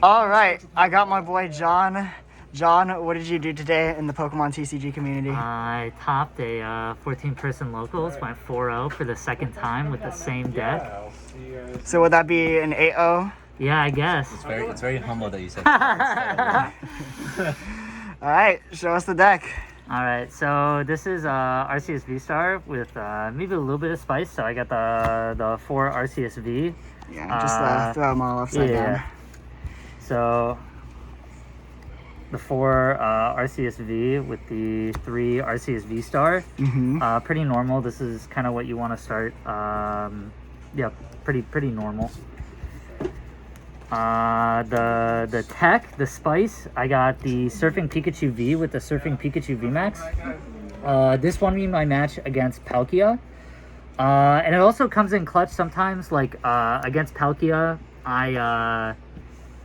All right, I got my boy John. John, what did you do today in the Pokemon TCG community? I topped a 14-person locals, went 4-0 for the second time with the same deck. So would that be an 8-0? Yeah, I guess. It's very humble that you said that. All right, show us the deck. All right, so this is ARCEUS V-Star with maybe a little bit of spice. So I got the 4 ARCEUS V. Yeah, just throw them all upside down. So the 4 ARCEUS V with the 3 ARCEUS V-Star. Pretty normal. This is kind of what you want to start. Yeah, pretty normal. The tech, the spice, I got the Surfing Pikachu V with the Surfing Pikachu VMAX. This won me my match against Palkia. And it also comes in clutch sometimes, like against Palkia,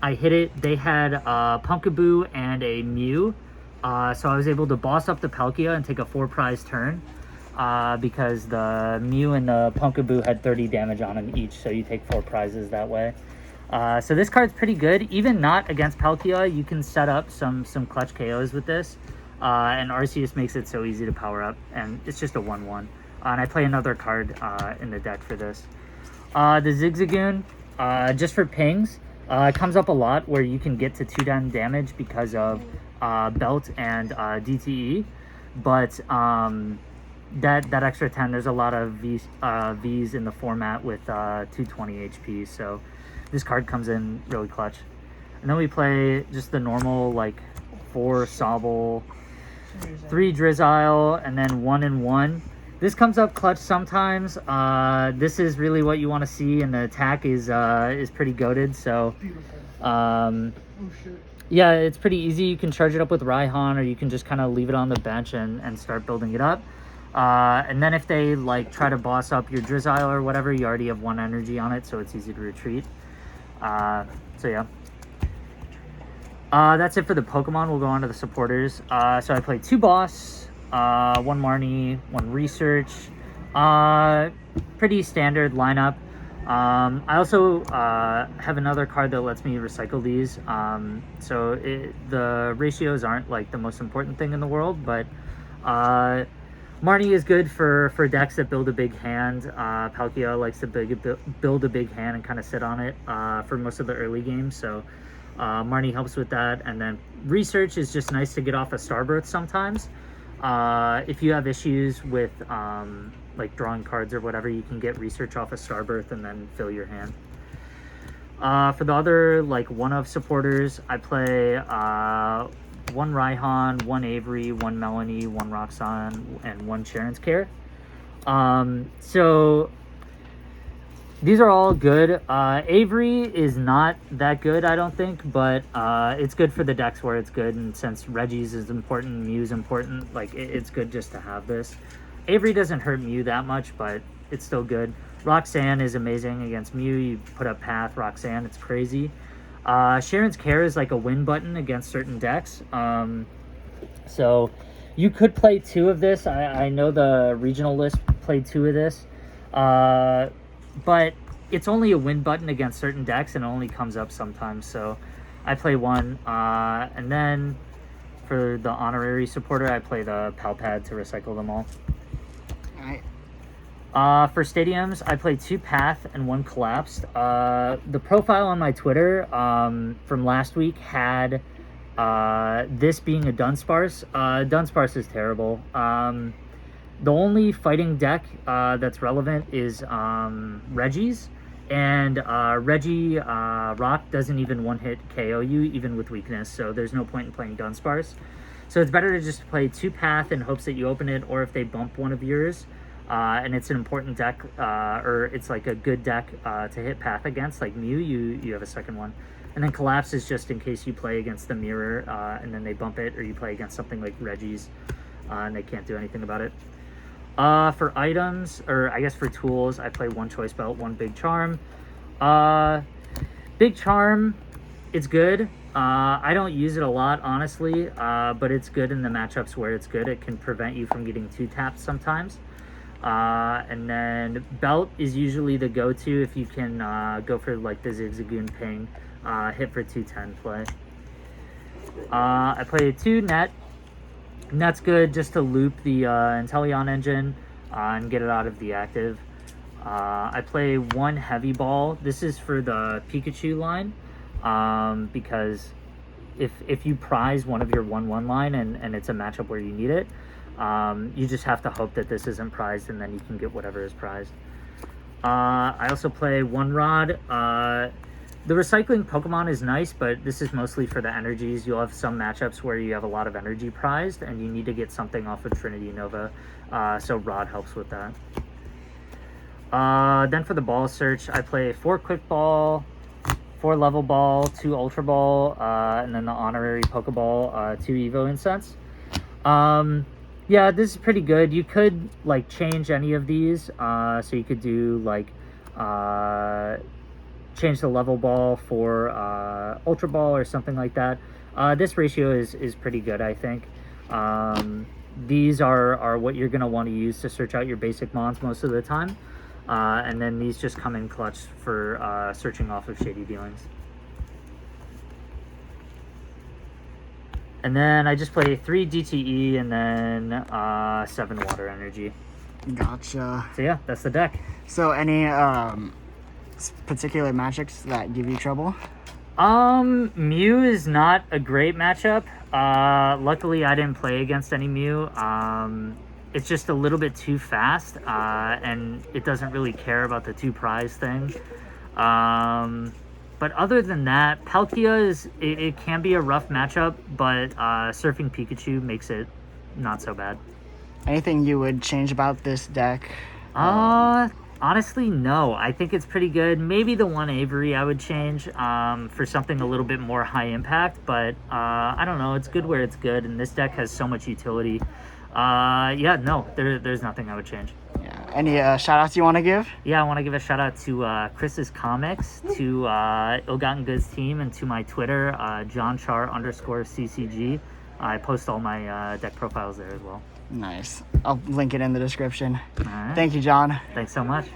I hit it. They had a Pumpkaboo and a Mew, so I was able to boss up the Palkia and take a 4-prize turn because the Mew and the Pumpkaboo had 30 damage on them each, so you take 4 prizes that way. So this card's pretty good. Even not against Palkia, you can set up some clutch KOs with this, and Arceus makes it so easy to power up, and it's just a 1/1. And I play another card in the deck for this. The Zigzagoon, just for pings. It comes up a lot where you can get to 2 damage because of Belt and DTE, but that extra 10, there's a lot of Vs in the format with 220 HP, so this card comes in really clutch. And then we play just the normal, like 4 Sobble, 3 Drizzile, and then 1/1. This comes up clutch sometimes. This is really what you want to see, and the attack is pretty goated. So, yeah, it's pretty easy. You can charge it up with Raihan, or you can just kind of leave it on the bench and start building it up. And then if they like try to boss up your Drizzile or whatever, you already have 1 energy on it, so it's easy to retreat. So yeah. That's it for the Pokemon. We'll go on to the supporters. So I played 2 boss. 1 Marnie, 1 research, pretty standard lineup. I also have another card that lets me recycle these, so the ratios aren't like the most important thing in the world, but Marnie is good for decks that build a big hand. Palkia likes to build a big hand and kind of sit on it for most of the early games, so Marnie helps with that. And then research is just nice to get off a Starbirth sometimes. If you have issues with like drawing cards or whatever, you can get research off a Starbirth and then fill your hand. For the other like one-of supporters, I play 1 Raihan, 1 Avery, 1 Melanie, 1 Roxanne, and 1 Sharon's Care. So these are all good. Avery is not that good, I don't think, but it's good for the decks where it's good, and since Reggie's is important, Mew's important, like it's good just to have this. Avery doesn't hurt Mew that much, but it's still good. Roxanne is amazing against Mew. You put up Path, Roxanne, it's crazy. Sharon's Care is like a win button against certain decks. So you could play 2 of this. I know the regional list played 2 of this. But it's only a win button against certain decks, and it only comes up sometimes. So I play 1. And then for the honorary supporter, I play the Palpad to recycle them all. For stadiums, I play 2 Path and 1 Collapsed. The profile on my Twitter from last week had this being a Dunsparce. Dunsparce is terrible. The only fighting deck that's relevant is Reggie's, and Reggie Rock doesn't even 1-hit KO you, even with weakness, so there's no point in playing Dunsparce. So it's better to just play 2 Path in hopes that you open it, or if they bump one of yours, and it's an important deck, or it's like a good deck to hit Path against, like Mew, you have a second one. And then Collapse is just in case you play against the Mirror, and then they bump it, or you play against something like Reggie's, and they can't do anything about it. For items, or I guess for tools, I play 1 Choice Belt, 1 Big Charm. Big Charm, it's good. I don't use it a lot, honestly, but it's good in the matchups where it's good. It can prevent you from getting 2-tapped sometimes. And then Belt is usually the go-to if you can go for like the Zigzagoon ping. hit for 210 play. I play 2 net. Net's good just to loop the Inteleon engine and get it out of the active. I play 1 heavy ball. This is for the Pikachu line, because if you prize one of your 1/1 line and it's a matchup where you need it, you just have to hope that this isn't prized, and then you can get whatever is prized. I also play 1 rod. The recycling Pokemon is nice, but this is mostly for the energies. You'll have some matchups where you have a lot of energy prized and you need to get something off of Trinity Nova, so Rod helps with that. Then for the ball search, I play 4 quick ball, 4 level ball, 2 ultra ball, and then the honorary Pokeball, 2 Evo incense. Yeah, this is pretty good. You could like change any of these, so you could do like change the level ball for ultra ball or something like that. This ratio is pretty good, I think. These are what you're going to want to use to search out your basic mons most of the time, and then these just come in clutch for searching off of shady dealings. And then I just play 3 DTE and then 7 water energy. Gotcha. So yeah, that's the deck. So any particular matchups that give you trouble? Mew is not a great matchup. Luckily I didn't play against any Mew. It's just a little bit too fast, and it doesn't really care about the 2 prize thing. But other than that, Palkia it can be a rough matchup, but Surfing Pikachu makes it not so bad. Anything you would change about this deck? Honestly, no. I think it's pretty good. Maybe the 1 Avery I would change for something a little bit more high impact, but I don't know. It's good where it's good, and this deck has so much utility. Yeah, no, there's nothing I would change. Yeah. Any shout outs you want to give? Yeah, I want to give a shout out to Chris's Comics, to Ill-Gotten Goods team, and to my Twitter, Jonchar_CCG. I post all my deck profiles there as well. Nice. I'll link it in the description. All right. Thank you, John. Thanks so much.